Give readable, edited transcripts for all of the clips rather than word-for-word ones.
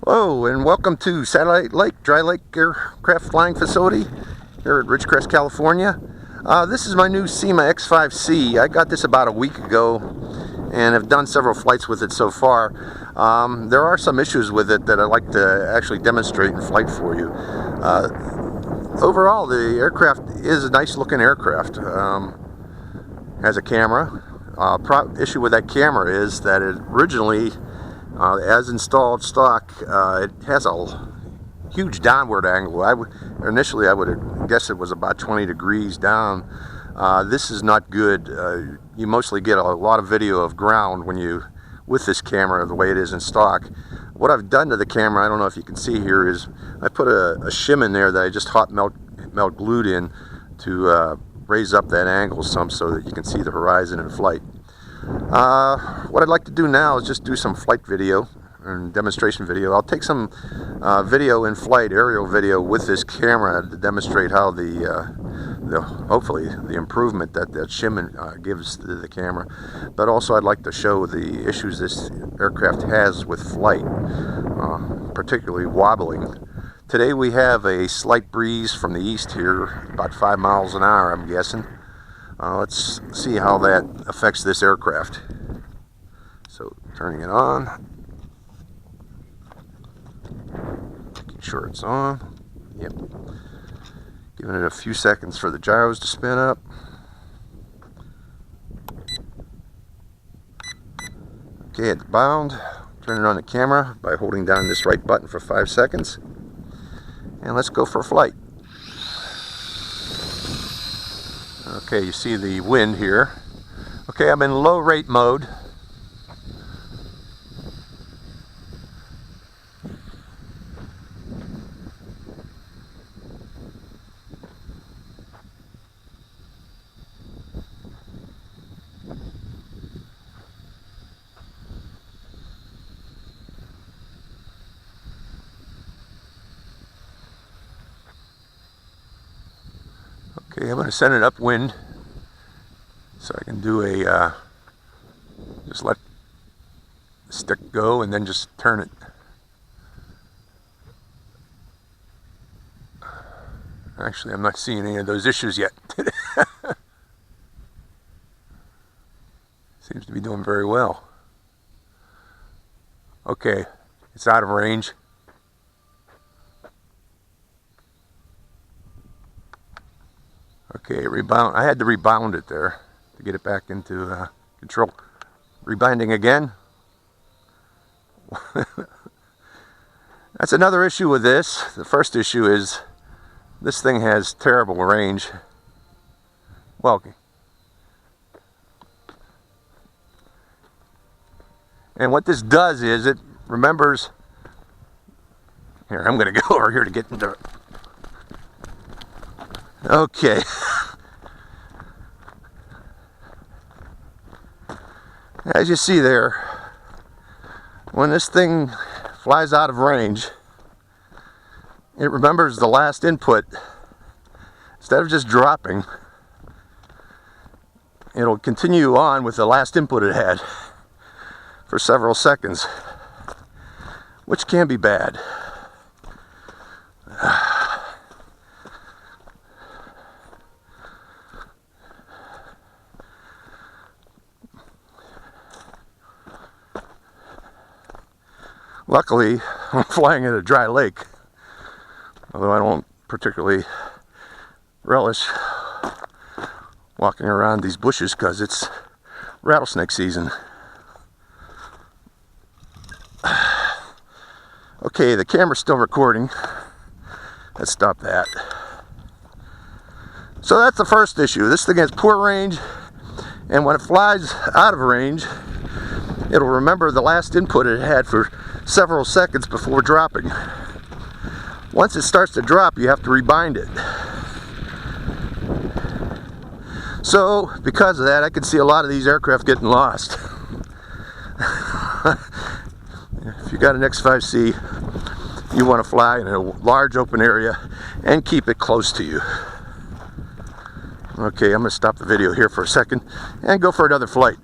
Hello and welcome to Satellite Lake, Dry Lake Aircraft Flying Facility here at Ridgecrest, California. This is my new Syma X5C. I got this about a week ago and have done several flights with it so far. There are some issues with it that I'd like to actually demonstrate in flight for you. Overall, the aircraft is a nice looking aircraft. Has a camera. Issue with that camera is that it originally, as installed stock, it has a huge downward angle. Initially I would have guessed it was about 20 degrees down. This is not good. You mostly get a lot of video of ground with this camera the way it is in stock. What I've done to the camera, I don't know if you can see here, is I put a shim in there that I just hot melt glued in to raise up that angle some so that you can see the horizon in flight. What I'd like to do now is just do some flight video and demonstration video. I'll take some video in flight, aerial video with this camera to demonstrate how hopefully the improvement that shim gives to the camera. But also I'd like to show the issues this aircraft has with flight, particularly wobbling. Today we have a slight breeze from the east here, about 5 miles an hour I'm guessing. Let's see how that affects this aircraft. So turning it on, making sure it's on. Yep. Giving it a few seconds for the gyros to spin up. Okay, it's bound. Turn it on the camera by holding down this right button for 5 seconds. And let's go for flight. Okay, you see the wind here. Okay, I'm in low rate mode. Okay, I'm going to send it upwind so I can do just let the stick go and then just turn it. Actually, I'm not seeing any of those issues yet. Seems to be doing very well. Okay, it's out of range. Okay, rebound. I had to rebound it there to get it back into control. Rebinding again. That's another issue with this. The first issue is this thing has terrible range. Well, and what this does is it remembers. Here, I'm going to go over here to get into it. Okay. As you see there, when this thing flies out of range, it remembers the last input. Instead of just dropping, it'll continue on with the last input it had for several seconds, which can be bad. Luckily, I'm flying at a dry lake, although I don't particularly relish walking around these bushes because it's rattlesnake season. Okay, the camera's still recording. Let's stop that. So that's the first issue. This thing has poor range, and when it flies out of range, it'll remember the last input it had for several seconds before dropping. Once it starts to drop, you have to rebind it. So, because of that, I can see a lot of these aircraft getting lost. If you got an X5C, you want to fly in a large open area and keep it close to you. Okay, I'm going to stop the video here for a second and go for another flight.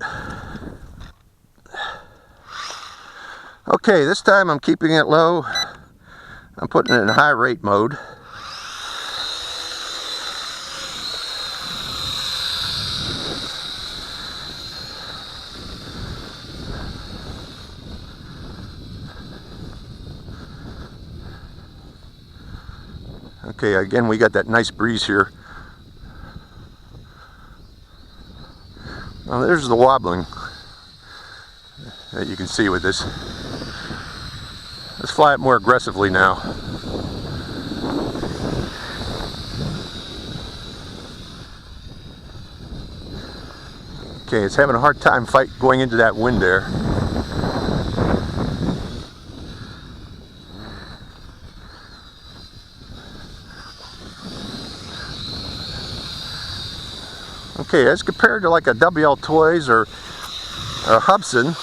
Okay, this time I'm keeping it low. I'm putting it in high rate mode. Okay, again, we got that nice breeze here. Now there's the wobbling that you can see with this. Let's fly it more aggressively now. Okay, it's having a hard time going into that wind there. Okay, as compared to like a WL Toys or a Hubson,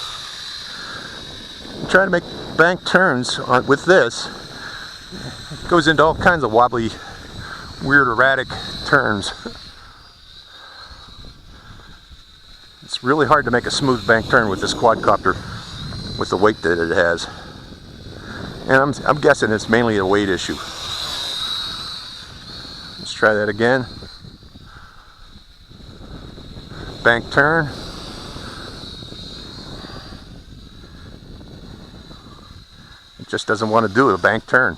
trying to make bank turns with this, it goes into all kinds of wobbly, weird, erratic turns. It's really hard to make a smooth bank turn with this quadcopter with the weight that it has. And I'm guessing it's mainly a weight issue. Let's try that again. Bank turn. It just doesn't want to do a bank turn.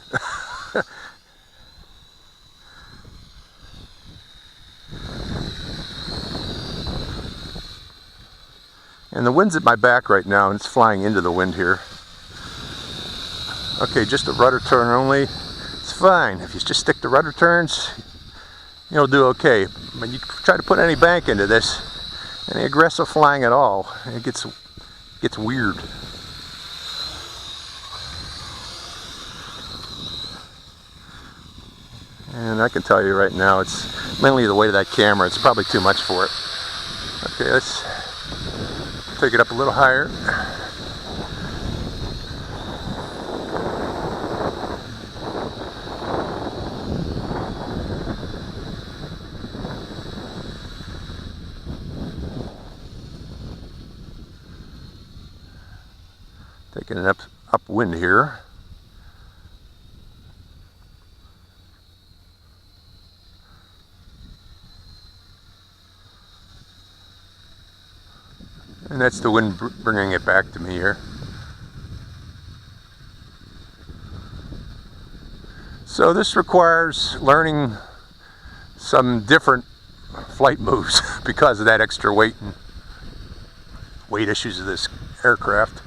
And the wind's at my back right now, and it's flying into the wind here. Okay, just a rudder turn only. It's fine. If you just stick to rudder turns, you'll do okay. When you try to put any bank into this, any aggressive flying at all, it gets weird. And I can tell you right now, it's mainly the weight of that camera. It's probably too much for it. Okay, let's take it up a little higher. Taking an upwind here. And that's the wind bringing it back to me here. So this requires learning some different flight moves because of that extra weight and weight issues of this aircraft.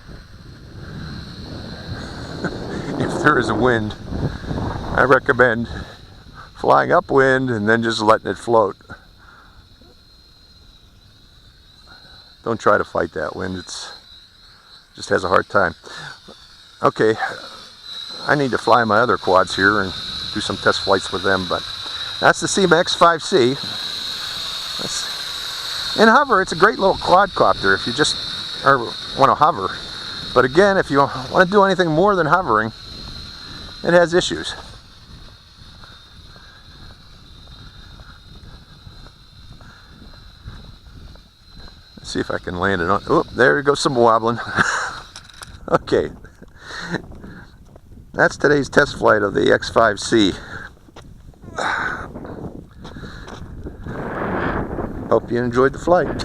If there is a wind, I recommend flying upwind and then just letting it float. Don't try to fight that wind. It's just has a hard time. Okay, I need to fly my other quads here and do some test flights with them, but that's the Syma X5C. In hover, it's a great little quadcopter if you just want to hover. But again, if you want to do anything more than hovering, it has issues. Let's see if I can land it on. Oh, there goes some wobbling. Okay. That's today's test flight of the X5C. Hope you enjoyed the flight.